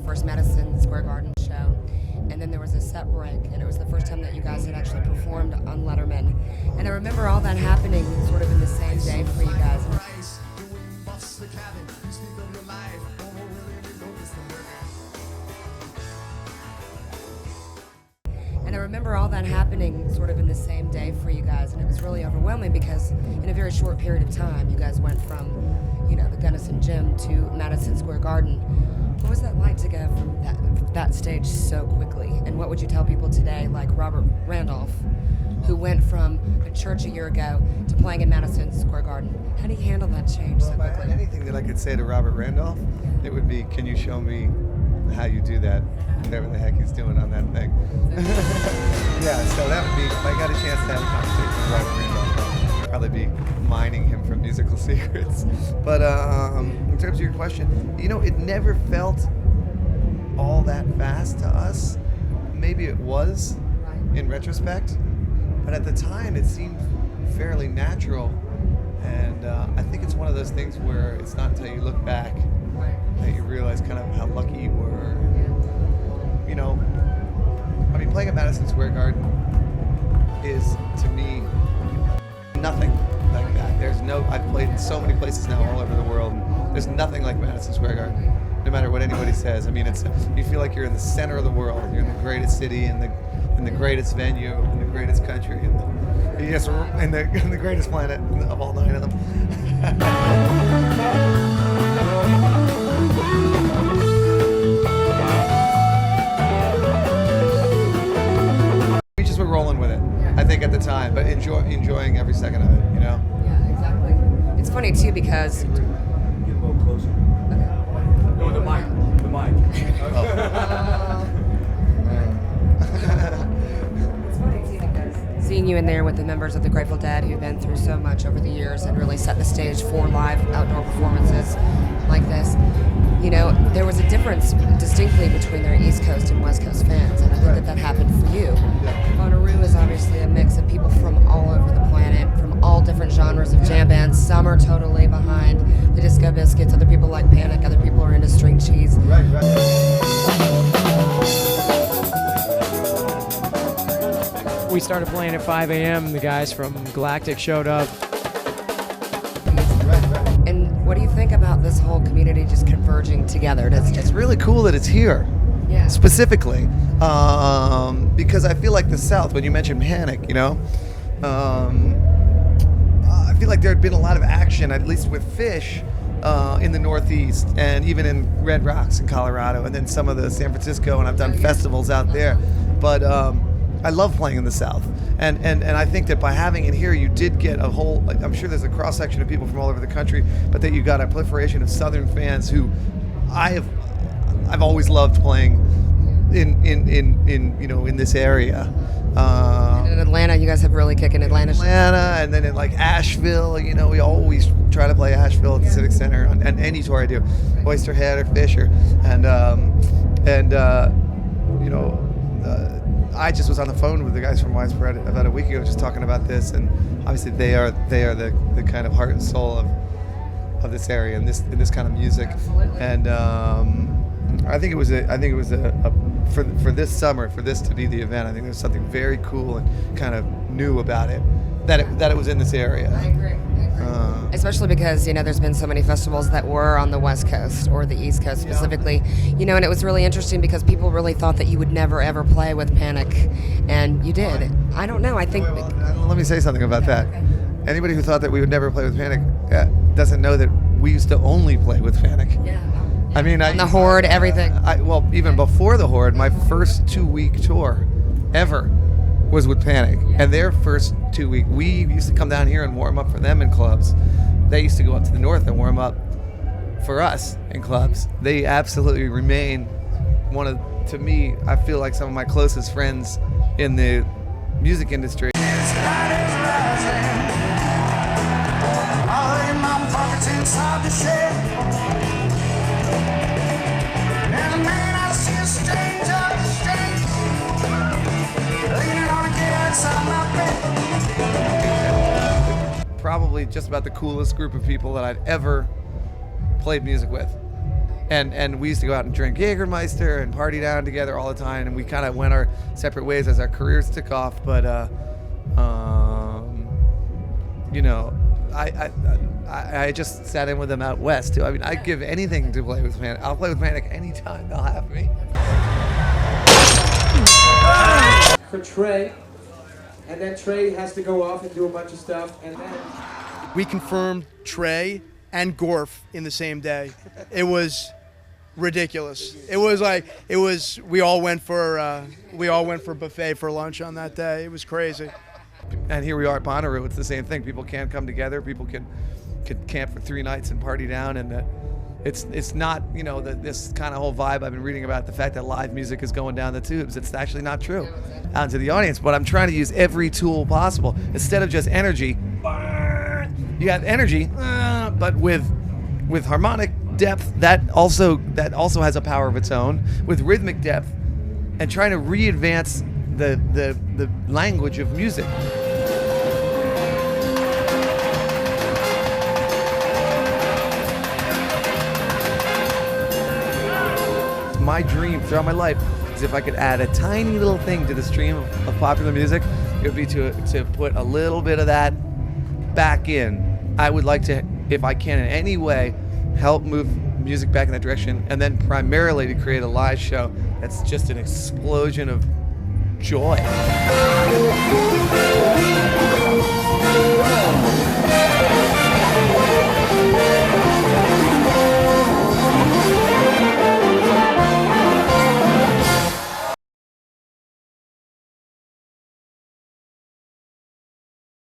first Madison Square Garden show, and then there was a set break, and it was the first time that you guys had actually performed on Letterman. And I remember all that happening sort of in the same day for you guys. And I remember all that happening sort of in the same day for you guys, and it was really overwhelming because in a very short period of time, you guys went from, you know, the Gunnison Gym to Madison Square Garden. What was that like to go from that stage so quickly? And what would you tell people today, like Robert Randolph, who went from a church a year ago to playing in Madison Square Garden? How do you handle that change so quickly? Anything that I could say to Robert Randolph, it would be, can you show me how you do that? Whatever the heck he's doing on that thing. Yeah, so that would be, if I got a chance to have a conversation with Robert Randolph, I'd probably be mining him for musical secrets. But in terms of your question, you know, it never felt all that fast to us. Maybe it was in retrospect, but at the time it seemed fairly natural. And I think it's one of those things where it's not until you look back that you realize kind of how lucky you were. You know, I mean, playing at Madison Square Garden is, to me, nothing like that. I've played in so many places now all over the world. There's nothing like Madison Square Garden, no matter what anybody says. I mean, you feel like you're in the center of the world. You're in the greatest city, in the greatest venue, in the greatest country, in the greatest planet of all 9 of them. Rolling with it, I think, at the time, but enjoying every second of it, you know? Yeah, exactly. It's funny, too, because... Get a little closer. Okay. No, the mic. It's funny, too, because seeing you in there with the members of the Grateful Dead who've been through so much over the years and really set the stage for live outdoor performances like this, you know, there was a difference distinctly between their East Coast and West Coast fans, and I think that happened for you. Bonnaroo is obviously a mix of people from all over the planet, from all different genres of jam bands. Some are totally behind the Disco Biscuits, other people like Panic, other people are into string cheese. We started playing at 5 a.m. The guys from Galactic showed up. And what do you think about this whole community just converging together? It's really cool that it's here. Yeah. Specifically, because I feel like the South, when you mentioned Panic, you know, I feel like there had been a lot of action, at least with Phish, in the Northeast, and even in Red Rocks in Colorado, and then some of the San Francisco, and I've done festivals out there. But I love playing in the South, and I think that by having it here, you did get a whole, I'm sure there's a cross-section of people from all over the country, but that you got a proliferation of Southern fans who I've always loved playing in you know, in this area. And in Atlanta, you guys have really kicking Atlanta, and then in like Asheville, you know, we always try to play Asheville at the Civic Center on any tour I do, Oysterhead or Fisher, and you know. I just was on the phone with the guys from Widespread about a week ago, just talking about this, and obviously they are the kind of heart and soul of this area and this kind of music. Absolutely. And I think it was for this summer, for this to be the event, I think there's something very cool and kind of new about it, that it was in this area. I agree. Especially because, you know, there's been so many festivals that were on the West Coast or the East Coast specifically, you know, and it was really interesting because people really thought that you would never ever play with Panic, and you did. I don't know, I think... Well, let me say something about that. Anybody who thought that we would never play with Panic doesn't know that we used to only play with Panic. Yeah. I mean, and the Horde, everything. Even before the Horde, my first 2-week tour ever was with Panic, and their first 2 week, we used to come down here and warm up for them in clubs. They used to go up to the north and warm up for us in clubs. They absolutely remain to me, I feel like some of my closest friends in the music industry. Probably just about the coolest group of people that I'd ever played music with. And we used to go out and drink Jägermeister and party down together all the time, and we kind of went our separate ways as our careers took off. But you know, I just sat in with them out west too. I mean, I'd give anything to play with Panic. I'll play with Panic anytime they'll have me. For Trey, and then Trey has to go off and do a bunch of stuff, and then we confirmed Trey and Gorf in the same day. It was ridiculous. It was we all went for buffet for lunch on that day. It was crazy. And here we are at Bonnaroo. It's the same thing. People can't come together. People can camp for 3 nights and party down, and it's not, you know, this kind of whole vibe I've been reading about, the fact that live music is going down the tubes. It's actually not true out to the audience. But I'm trying to use every tool possible instead of just energy. You have energy, but with harmonic depth that also has a power of its own, with rhythmic depth, and trying to re-advance the language of music. My dream throughout my life is if I could add a tiny little thing to the stream of popular music, it would be to put a little bit of that back in. I would like to, if I can in any way, help move music back in that direction, and then primarily to create a live show that's just an explosion of joy.